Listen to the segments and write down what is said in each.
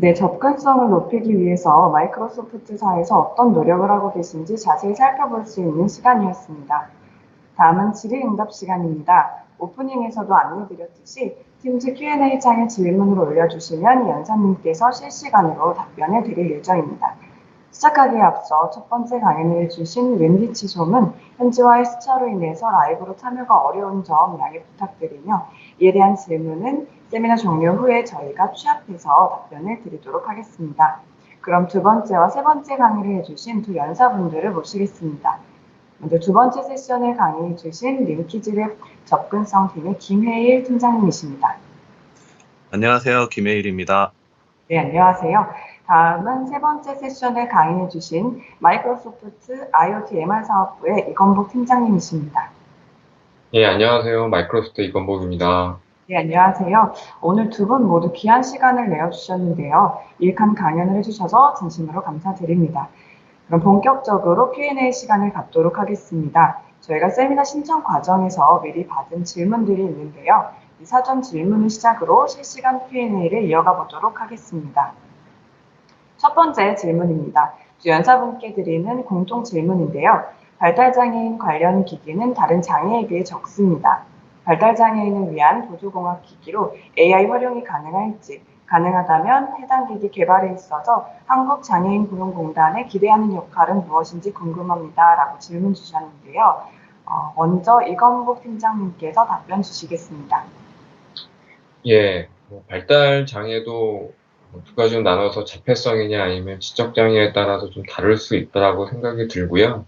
네, 접근성을 높이기 위해서 마이크로소프트사에서 어떤 노력을 하고 계신지 자세히 살펴볼 수 있는 시간이었습니다. 다음은 질의응답 시간입니다. 오프닝에서도 안내드렸듯이 팀즈 Q&A 창에 질문을 올려주시면 연사님께서 실시간으로 답변을 드릴 예정입니다. 시작하기에 앞서 첫 번째 강연을 해주신 웬디 치솜은 현지화의 시차로 인해서 라이브로 참여가 어려운 점 양해 부탁드리며, 이에 대한 질문은 세미나 종료 후에 저희가 취합해서 답변을 드리도록 하겠습니다. 그럼 두 번째와 세 번째 강의를 해주신 두 연사분들을 모시겠습니다. 먼저 두 번째 세션을 강의해 주신 링키즈웹 접근성 팀의 김혜일 팀장님이십니다. 안녕하세요. 김혜일입니다. 네, 안녕하세요. 다음은 세 번째 세션을 강의해 주신 마이크로소프트 IoT MR 사업부의 이건복 팀장님이십니다. 예, 안녕하세요. 마이크로소프트 이건복입니다. 네, 안녕하세요. 오늘 두 분 모두 귀한 시간을 내어주셨는데요. 유익한 강연을 해주셔서 진심으로 감사드립니다. 그럼 본격적으로 Q&A 시간을 갖도록 하겠습니다. 저희가 세미나 신청 과정에서 미리 받은 질문들이 있는데요. 이 사전 질문을 시작으로 실시간 Q&A를 이어가 보도록 하겠습니다. 첫 번째 질문입니다. 두 연사분께 드리는 공통 질문인데요. 발달장애인 관련 기기는 다른 장애에 비해 적습니다. 발달장애인을 위한 보조공학 기기로 AI 활용이 가능할지, 가능하다면 해당 기기 개발에 있어서 한국장애인고용공단에 기대하는 역할은 무엇인지 궁금합니다. 라고 질문 주셨는데요. 먼저 이건복 팀장님께서 답변 주시겠습니다. 예, 발달 장애도 두 가지로 나눠서 자폐성이냐 아니면 지적 장애에 따라서 좀 다를 수 있다라고 생각이 들고요.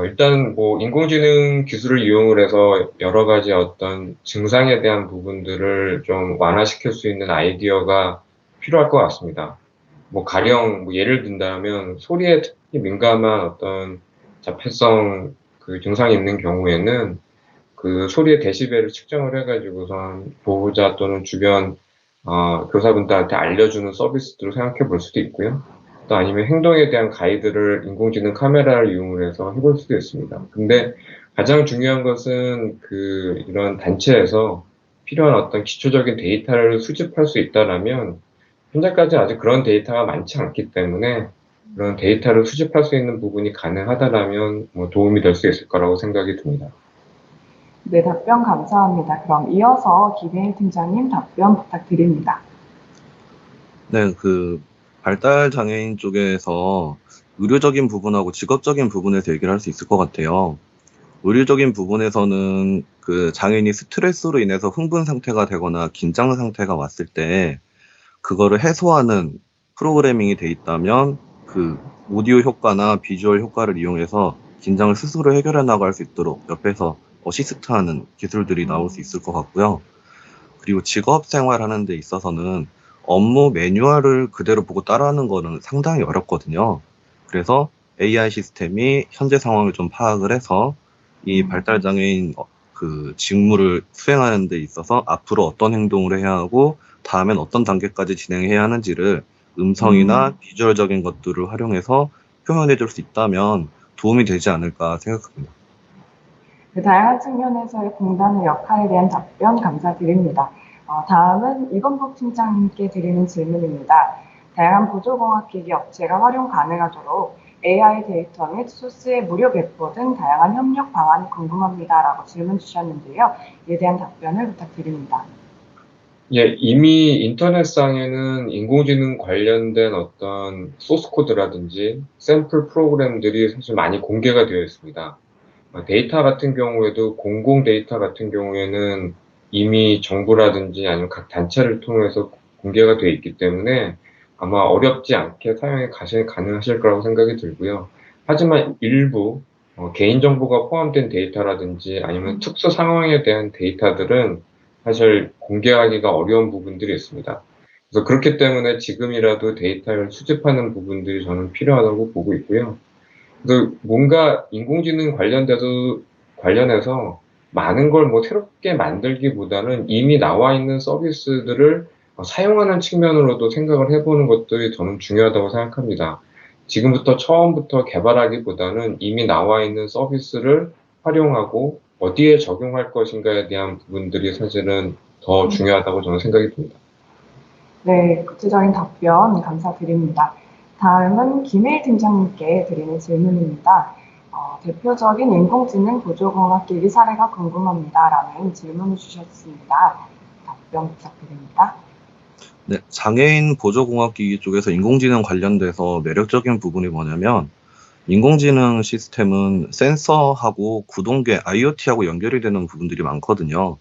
일단 인공지능 기술을 이용을 해서 여러 가지 어떤 증상에 대한 부분들을 좀 완화시킬 수 있는 아이디어가 필요할 것 같습니다. 가령 예를 든다면 소리에 특히 민감한 어떤 자폐성 그 증상이 있는 경우에는 그 소리의 데시벨을 측정을 해가지고선 보호자 또는 주변 교사분들한테 알려주는 서비스들을 생각해 볼 수도 있고요. 또 아니면 행동에 대한 가이드를 인공지능 카메라를 이용을 해서 해볼 수도 있습니다. 근데 가장 중요한 것은 이런 단체에서 필요한 어떤 기초적인 데이터를 수집할 수 있다라면, 현재까지 아직 그런 데이터가 많지 않기 때문에 그런 데이터를 수집할 수 있는 부분이 가능하다라면 도움이 될 수 있을 거라고 생각이 듭니다. 네, 답변 감사합니다. 그럼 이어서 김혜일 팀장님 답변 부탁드립니다. 네, 발달 장애인 쪽에서 의료적인 부분하고 직업적인 부분에서 얘기를 할 수 있을 것 같아요. 의료적인 부분에서는 그 장애인이 스트레스로 인해서 흥분 상태가 되거나 긴장 상태가 왔을 때 그거를 해소하는 프로그래밍이 돼 있다면 그 오디오 효과나 비주얼 효과를 이용해서 긴장을 스스로 해결해 나갈 수 있도록 옆에서 어시스트하는 기술들이 나올 수 있을 것 같고요. 그리고 직업 생활하는 데 있어서는 업무 매뉴얼을 그대로 보고 따라하는 거는 상당히 어렵거든요. 그래서 AI 시스템이 현재 상황을 좀 파악을 해서 이 발달장애인 그 직무를 수행하는 데 있어서 앞으로 어떤 행동을 해야 하고 다음엔 어떤 단계까지 진행해야 하는지를 음성이나 비주얼적인 것들을 활용해서 표현해 줄 수 있다면 도움이 되지 않을까 생각합니다. 다양한 측면에서의 공단의 역할에 대한 답변 감사드립니다. 다음은 이건복 팀장님께 드리는 질문입니다. 다양한 보조공학기기 업체가 활용 가능하도록 AI 데이터 및 소스의 무료 배포 등 다양한 협력 방안이 궁금합니다. 라고 질문 주셨는데요. 이에 대한 답변을 부탁드립니다. 예, 이미 인터넷상에는 인공지능 관련된 어떤 소스 코드라든지 샘플 프로그램들이 사실 많이 공개가 되어 있습니다. 데이터 같은 경우에도 공공 데이터 같은 경우에는 이미 정부라든지 아니면 각 단체를 통해서 공개가 되어 있기 때문에 아마 어렵지 않게 사용이 가능하실 거라고 생각이 들고요. 하지만 일부 개인정보가 포함된 데이터라든지 아니면 특수 상황에 대한 데이터들은 사실 공개하기가 어려운 부분들이 있습니다. 그래서 그렇기 때문에 지금이라도 데이터를 수집하는 부분들이 저는 필요하다고 보고 있고요. 그래서 뭔가 인공지능 관련해서 많은 걸 새롭게 만들기보다는 이미 나와 있는 서비스들을 사용하는 측면으로도 생각을 해보는 것들이 저는 중요하다고 생각합니다. 지금부터 처음부터 개발하기보다는 이미 나와 있는 서비스를 활용하고 어디에 적용할 것인가에 대한 부분들이 사실은 더 중요하다고 저는 생각이 듭니다. 네, 구체적인 답변 감사드립니다. 다음은 김혜일 팀장님께 드리는 질문입니다. 대표적인 인공지능 보조공학기기 사례가 궁금합니다라는 질문을 주셨습니다. 답변 부탁드립니다. 네, 장애인 보조공학기기 쪽에서 인공지능 관련돼서 매력적인 부분이 뭐냐면, 인공지능 시스템은 센서하고 구동계 IoT하고 연결이 되는 부분들이 많거든요.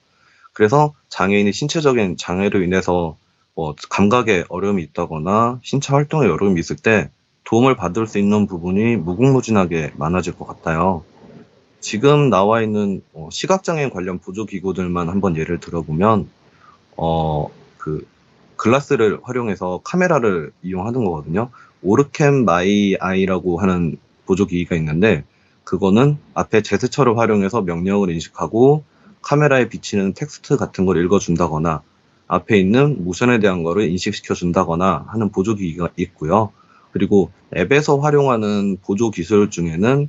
그래서 장애인이 신체적인 장애로 인해서 뭐 감각에 어려움이 있다거나 신체 활동에 어려움이 있을 때 도움을 받을 수 있는 부분이 무궁무진하게 많아질 것 같아요. 지금 나와 있는 시각장애인 관련 보조기구들만 한번 예를 들어보면 어, 그 글라스를 활용해서 카메라를 이용하는 거거든요. 오르캠 마이 아이라고 하는 보조기기가 있는데 그거는 앞에 제스처를 활용해서 명령을 인식하고 카메라에 비치는 텍스트 같은 걸 읽어준다거나 앞에 있는 모션에 대한 거를 인식시켜 준다거나 하는 보조기기가 있고요. 그리고 앱에서 활용하는 보조 기술 중에는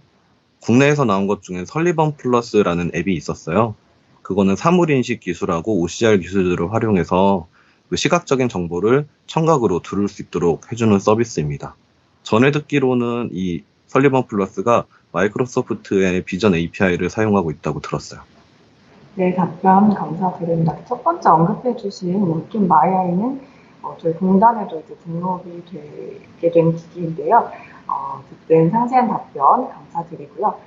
국내에서 나온 것 중에 설리번 플러스라는 앱이 있었어요. 그거는 사물인식 기술하고 OCR 기술들을 활용해서 그 시각적인 정보를 청각으로 들을 수 있도록 해주는 서비스입니다. 전에 듣기로는 이 설리번 플러스가 마이크로소프트의 비전 API를 사용하고 있다고 들었어요. 네, 답변 감사드립니다. 첫 번째 언급해 주신 워킹 마이아이는 저희 공단에도 이제 등록이 되게 된 기기인데요. 어쨌든 상세한 답변 감사드리고요.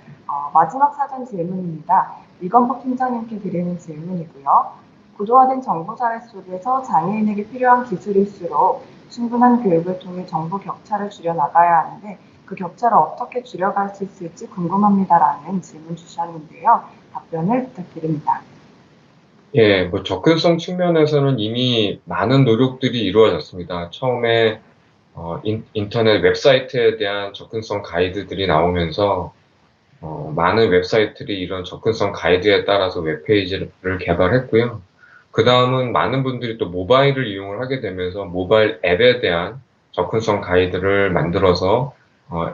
마지막 사전 질문입니다. 이건복 팀장님께 드리는 질문이고요. 구조화된 정보 사회 속에서 장애인에게 필요한 기술일수록 충분한 교육을 통해 정보 격차를 줄여나가야 하는데 그 격차를 어떻게 줄여갈 수 있을지 궁금합니다라는 질문 주셨는데요. 답변을 부탁드립니다. 예, 뭐 접근성 측면에서는 이미 많은 노력들이 이루어졌습니다. 처음에 인터넷 웹사이트에 대한 접근성 가이드들이 나오면서 많은 웹사이트들이 이런 접근성 가이드에 따라서 웹페이지를 개발했고요. 그 다음은 많은 분들이 또 모바일을 이용을 하게 되면서 모바일 앱에 대한 접근성 가이드를 만들어서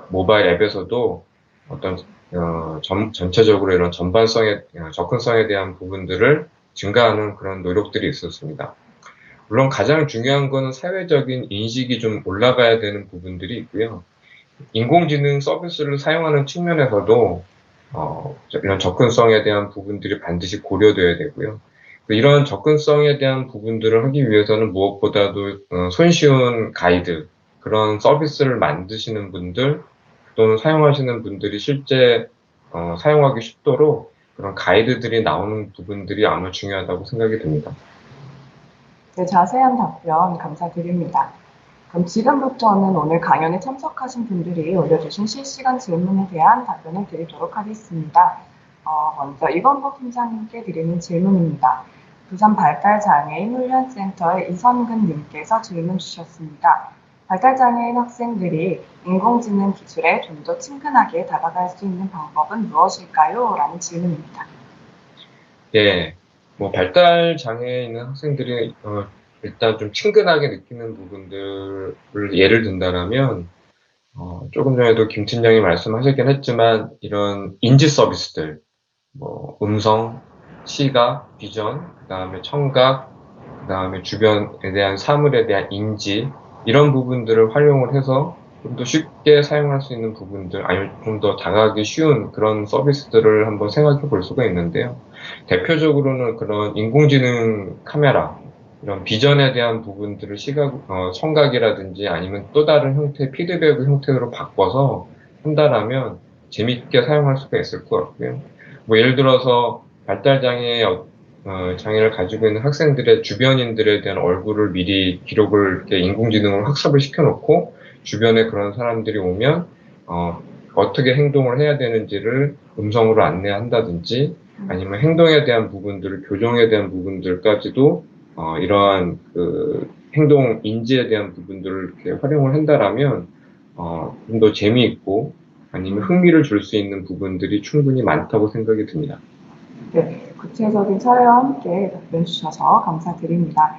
모바일 앱에서도 어떤 전체적으로 이런 접근성에 대한 부분들을 증가하는 그런 노력들이 있었습니다. 물론 가장 중요한 거는 사회적인 인식이 좀 올라가야 되는 부분들이 있고요. 인공지능 서비스를 사용하는 측면에서도 이런 접근성에 대한 부분들이 반드시 고려돼야 되고요. 이런 접근성에 대한 부분들을 하기 위해서는 무엇보다도 손쉬운 가이드, 그런 서비스를 만드시는 분들 또는 사용하시는 분들이 실제 사용하기 쉽도록 그런 가이드들이 나오는 부분들이 아마 중요하다고 생각이 듭니다. 네, 자세한 답변 감사드립니다. 그럼 지금부터는 오늘 강연에 참석하신 분들이 올려주신 실시간 질문에 대한 답변을 드리도록 하겠습니다. 먼저 이건복 팀장님께 드리는 질문입니다. 부산 발달장애인 훈련센터의 이선근 님께서 질문 주셨습니다. 발달장애인 학생들이 인공지능 기술에 좀 더 친근하게 다가갈 수 있는 방법은 무엇일까요? 라는 질문입니다. 예, 뭐 발달 장애 있는 학생들이 일단 좀 친근하게 느끼는 부분들을 예를 든다라면 조금 전에도 김 팀장이 말씀하셨긴 했지만 이런 인지 서비스들, 뭐 음성, 시각, 비전, 그다음에 청각, 그다음에 주변에 대한 사물에 대한 인지 이런 부분들을 활용을 해서 좀 더 쉽게 사용할 수 있는 부분들, 아니면 좀 더 다가가기 쉬운 그런 서비스들을 한번 생각해 볼 수가 있는데요. 대표적으로는 그런 인공지능 카메라, 이런 비전에 대한 부분들을 청각이라든지 아니면 또 다른 형태, 피드백 형태로 바꿔서 한다라면 재밌게 사용할 수가 있을 것 같고요. 뭐 예를 들어서 발달장애 장애를 가지고 있는 학생들의 주변인들에 대한 얼굴을 미리 기록을 이렇게 인공지능으로 학습을 시켜놓고 주변에 그런 사람들이 오면 어떻게 행동을 해야 되는지를 음성으로 안내한다든지 아니면 행동에 대한 부분들을 교정에 대한 부분들까지도 이러한 그 행동 인지에 대한 부분들을 이렇게 활용을 한다라면 좀 더 재미있고 아니면 흥미를 줄 수 있는 부분들이 충분히 많다고 생각이 듭니다. 네, 구체적인 사례와 함께 답변 주셔서 감사드립니다.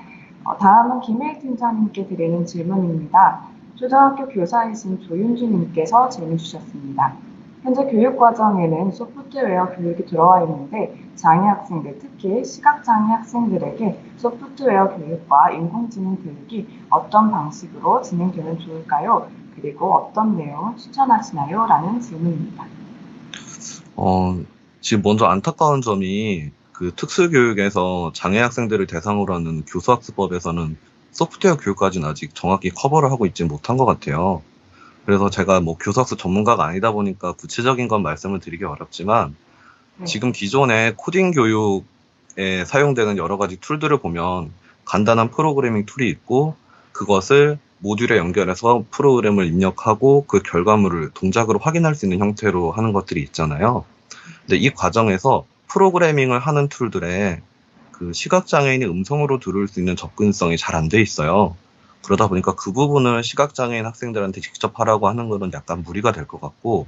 다음은 김혜일 팀장님께 드리는 질문입니다. 초등학교 교사이신 조윤주님께서 질문 주셨습니다. 현재 교육과정에는 소프트웨어 교육이 들어와 있는데 장애 학생들, 특히 시각장애 학생들에게 소프트웨어 교육과 인공지능 교육이 어떤 방식으로 진행되면 좋을까요? 그리고 어떤 내용을 추천하시나요? 라는 질문입니다. 어, 지금 먼저 안타까운 점이 그 특수교육에서 장애 학생들을 대상으로 하는 교수학습법에서는 소프트웨어 교육까지는 아직 정확히 커버를 하고 있지 못한 것 같아요. 그래서 제가 뭐 교사수 전문가가 아니다 보니까 구체적인 건 말씀을 드리기 어렵지만 네. 지금 기존의 코딩 교육에 사용되는 여러 가지 툴들을 보면 간단한 프로그래밍 툴이 있고 그것을 모듈에 연결해서 프로그램을 입력하고 그 결과물을 동작으로 확인할 수 있는 형태로 하는 것들이 있잖아요. 근데 이 과정에서 프로그래밍을 하는 툴들에 그 시각장애인이 음성으로 들을 수 있는 접근성이 잘 안 돼 있어요. 그러다 보니까 그 부분을 시각장애인 학생들한테 직접 하라고 하는 거는 약간 무리가 될 것 같고,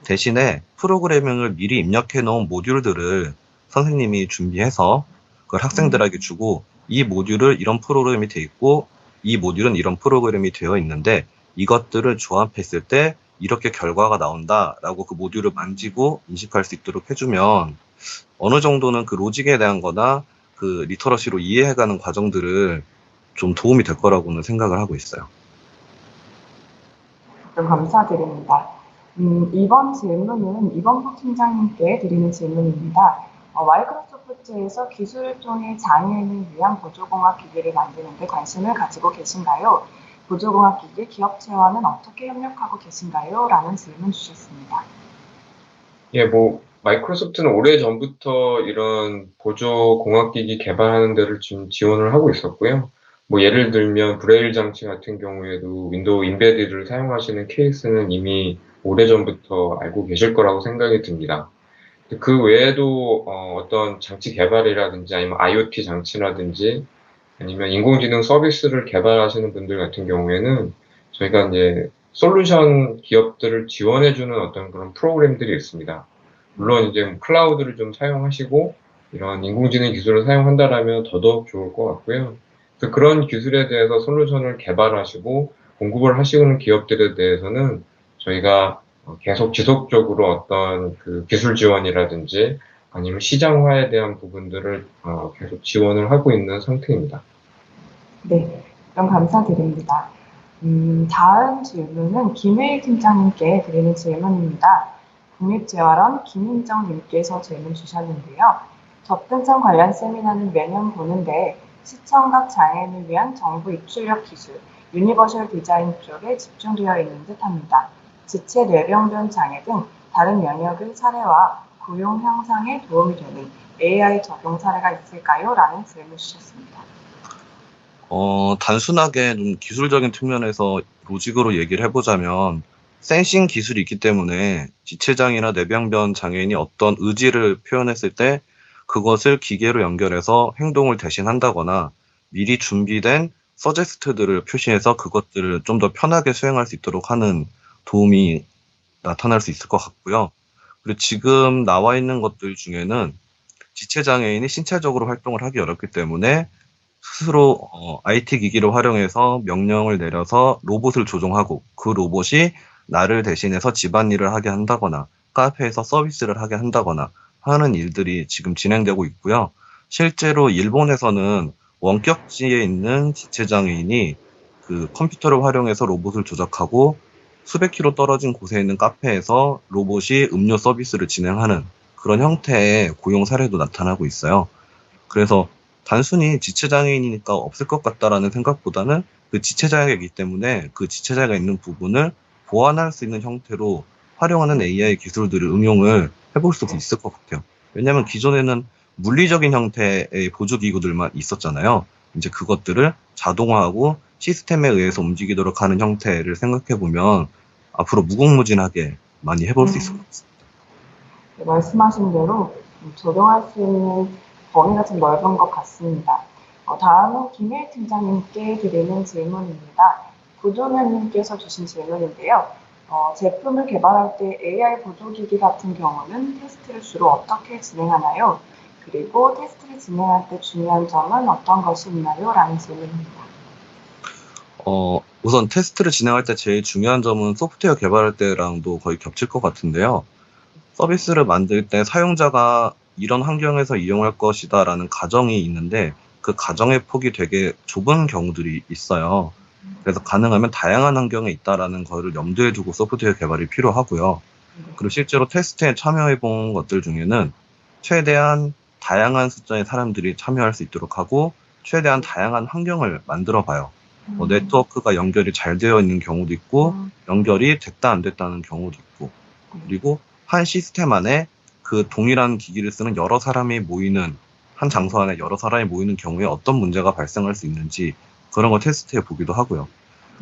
대신에 프로그래밍을 미리 입력해 놓은 모듈들을 선생님이 준비해서 그걸 학생들에게 주고, 이 모듈을 이런 프로그램이 돼 있고, 이 모듈은 이런 프로그램이 되어 있는데, 이것들을 조합했을 때 이렇게 결과가 나온다라고 그 모듈을 만지고 인식할 수 있도록 해주면 어느 정도는 그 로직에 대한 거나 그 리터러시로 이해해가는 과정들을 좀 도움이 될 거라고는 생각을 하고 있어요. 좀 감사드립니다. 이번 질문은 이범국 팀장님께 드리는 질문입니다. 마이크로소프트에서 기술을 통해 장애인을 위한 보조공학 기기를 만드는 데 관심을 가지고 계신가요? 보조공학 기기 기업체와는 어떻게 협력하고 계신가요? 라는 질문 주셨습니다. 예, 마이크로소프트는 오래전부터 이런 보조 공학기기 개발하는 데를 지금 지원을 하고 있었고요. 예를 들면 브레일 장치 같은 경우에도 윈도우 인베디드를 사용하시는 케이스는 이미 오래전부터 알고 계실 거라고 생각이 듭니다. 그 외에도 어떤 장치 개발이라든지 아니면 IoT 장치라든지 아니면 인공지능 서비스를 개발하시는 분들 같은 경우에는 저희가 이제 솔루션 기업들을 지원해주는 어떤 그런 프로그램들이 있습니다. 물론 이제 클라우드를 좀 사용하시고 이런 인공지능 기술을 사용한다라면 더더욱 좋을 것 같고요. 그래서 그런 기술에 대해서 솔루션을 개발하시고 공급을 하시는 기업들에 대해서는 저희가 계속 지속적으로 어떤 그 기술 지원이라든지 아니면 시장화에 대한 부분들을 계속 지원을 하고 있는 상태입니다. 네, 그럼 감사드립니다. 다음 질문은 김혜일 팀장님께 드리는 질문입니다. 국립재활원 김인정님께서 질문 주셨는데요. 접근성 관련 세미나는 매년 보는데 시청각 장애인을 위한 정부 입출력 기술, 유니버셜 디자인 쪽에 집중되어 있는 듯합니다. 지체 뇌병변 장애 등 다른 영역의 사례와 고용 향상에 도움이 되는 AI 적용 사례가 있을까요? 라는 질문 주셨습니다. 단순하게 좀 기술적인 측면에서 로직으로 얘기를 해보자면, 센싱 기술이 있기 때문에 지체장애나 뇌병변 장애인이 어떤 의지를 표현했을 때 그것을 기계로 연결해서 행동을 대신한다거나 미리 준비된 서제스트들을 표시해서 그것들을 좀 더 편하게 수행할 수 있도록 하는 도움이 나타날 수 있을 것 같고요. 그리고 지금 나와 있는 것들 중에는 지체장애인이 신체적으로 활동을 하기 어렵기 때문에 스스로 IT 기기를 활용해서 명령을 내려서 로봇을 조종하고 그 로봇이 나를 대신해서 집안일을 하게 한다거나 카페에서 서비스를 하게 한다거나 하는 일들이 지금 진행되고 있고요. 실제로 일본에서는 원격지에 있는 지체장애인이 그 컴퓨터를 활용해서 로봇을 조작하고 수백 킬로 떨어진 곳에 있는 카페에서 로봇이 음료 서비스를 진행하는 그런 형태의 고용 사례도 나타나고 있어요. 그래서 단순히 지체장애인이니까 없을 것 같다라는 생각보다는 그 지체장애이기 때문에 그 지체장애가 있는 부분을 보완할 수 있는 형태로 활용하는 AI 기술들을 응용을 해볼 수도 있을 것 같아요. 왜냐하면 기존에는 물리적인 형태의 보조기구들만 있었잖아요. 이제 그것들을 자동화하고 시스템에 의해서 움직이도록 하는 형태를 생각해보면 앞으로 무궁무진하게 많이 해볼 수 있을 것 같습니다. 네, 말씀하신 대로 적용할 수 있는 범위가 좀 넓은 것 같습니다. 다음은 김일 팀장님께 드리는 질문입니다. 구조면님께서 주신 질문인데요. 제품을 개발할 때 AI 보조기기 같은 경우는 테스트를 주로 어떻게 진행하나요? 그리고 테스트를 진행할 때 중요한 점은 어떤 것이 있나요? 라는 질문입니다. 우선 테스트를 진행할 때 제일 중요한 점은 소프트웨어 개발할 때랑도 거의 겹칠 것 같은데요. 서비스를 만들 때 사용자가 이런 환경에서 이용할 것이다라는 가정이 있는데 그 가정의 폭이 되게 좁은 경우들이 있어요. 그래서 가능하면 다양한 환경에 있다라는 거를 염두에 두고 소프트웨어 개발이 필요하고요. 그리고 실제로 테스트에 참여해 본 것들 중에는 최대한 다양한 숫자의 사람들이 참여할 수 있도록 하고 최대한 다양한 환경을 만들어 봐요. 네트워크가 연결이 잘 되어 있는 경우도 있고 연결이 됐다 안 됐다는 경우도 있고 그리고 한 시스템 안에 그 동일한 기기를 쓰는 여러 사람이 모이는 한 장소 안에 여러 사람이 모이는 경우에 어떤 문제가 발생할 수 있는지 그런 걸 테스트해 보기도 하고요.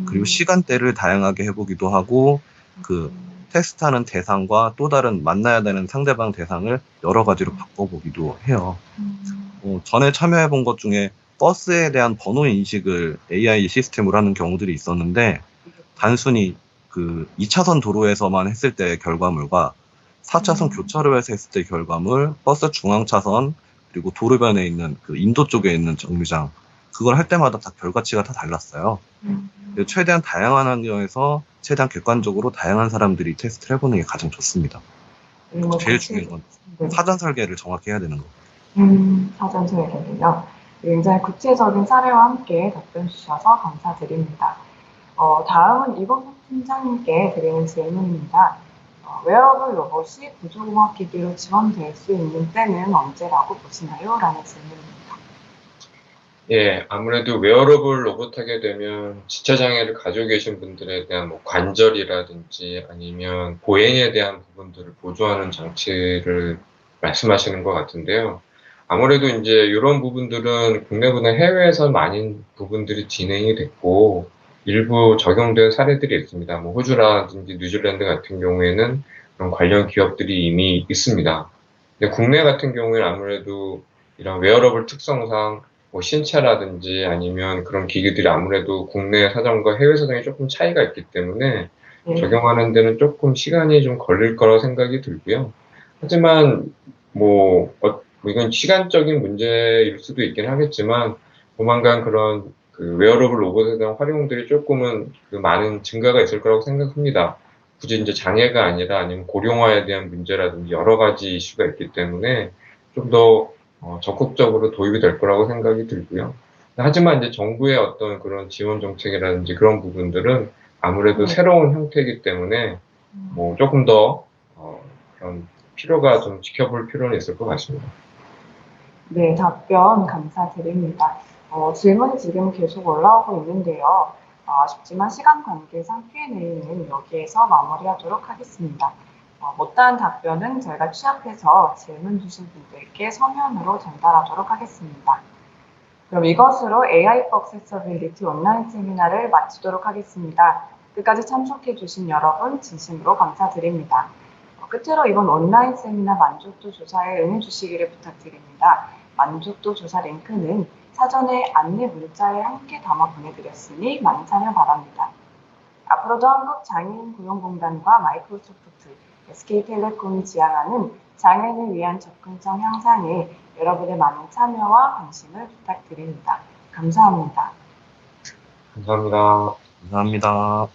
그리고 시간대를 다양하게 해보기도 하고 그 테스트하는 대상과 또 다른 만나야 되는 상대방 대상을 여러 가지로 바꿔보기도 해요. 전에 참여해 본 것 중에 버스에 대한 번호 인식을 AI 시스템으로 하는 경우들이 있었는데 단순히 그 2차선 도로에서만 했을 때의 결과물과 4차선 교차로에서 했을 때의 결과물, 버스 중앙차선, 그리고 도로변에 있는 그 인도 쪽에 있는 정류장, 그걸 할 때마다 다 결과치가 다 달랐어요. 그래서 최대한 다양한 환경에서 최대한 객관적으로 다양한 사람들이 테스트를 해보는 게 가장 좋습니다. 제일 중요한 건 사전 설계를 정확히 해야 되는 거. 사전 설계는요. 굉장히 구체적인 사례와 함께 답변 주셔서 감사드립니다. 다음은 이범석 팀장님께 드리는 질문입니다. 웨어러블 로봇이 구조공학기기로 지원될 수 있는 때는 언제라고 보시나요? 라는 질문입니다. 예, 아무래도 웨어러블 로봇 하게 되면 지체장애를 가지고 계신 분들에 대한 뭐 관절이라든지 아니면 보행에 대한 부분들을 보조하는 장치를 말씀하시는 것 같은데요. 아무래도 이제 이런 부분들은 국내보다 해외에서 많은 부분들이 진행이 됐고 일부 적용된 사례들이 있습니다. 뭐 호주라든지 뉴질랜드 같은 경우에는 그런 관련 기업들이 이미 있습니다. 근데 국내 같은 경우에는 아무래도 이런 웨어러블 특성상 뭐 신체라든지 아니면 그런 기기들이 아무래도 국내 사정과 해외 사정이 조금 차이가 있기 때문에 적용하는 데는 조금 시간이 좀 걸릴 거라고 생각이 들고요. 하지만 뭐 이건 시간적인 문제일 수도 있긴 하겠지만 조만간 그런 그 웨어러블 로봇에 대한 활용들이 조금은 그 많은 증가가 있을 거라고 생각합니다. 굳이 이제 장애가 아니라 아니면 고령화에 대한 문제라든지 여러 가지 이슈가 있기 때문에 좀더 적극적으로 도입이 될 거라고 생각이 들고요. 하지만 이제 정부의 어떤 그런 지원 정책이라든지 그런 부분들은 아무래도 새로운 형태이기 때문에 뭐 조금 더 그런 필요가 좀 지켜볼 필요는 있을 것 같습니다. 네, 답변 감사드립니다. 질문이 지금 계속 올라오고 있는데요. 아쉽지만 시간 관계상 Q&A는 여기에서 마무리하도록 하겠습니다. 못다한 답변은 저희가 취합해서 질문 주신 분들께 서면으로 전달하도록 하겠습니다. 그럼 이것으로 AI for Accessibility 온라인 세미나를 마치도록 하겠습니다. 끝까지 참석해 주신 여러분 진심으로 감사드립니다. 끝으로 이번 온라인 세미나 만족도 조사에 응해 주시기를 부탁드립니다. 만족도 조사 링크는 사전에 안내 문자에 함께 담아 보내드렸으니 많은 참여 바랍니다. 앞으로도 한국장애인고용공단과 마이크로소프트, SK텔레콤이 지향하는 장애인을 위한 접근성 향상에 여러분의 많은 참여와 관심을 부탁드립니다. 감사합니다. 감사합니다. 감사합니다.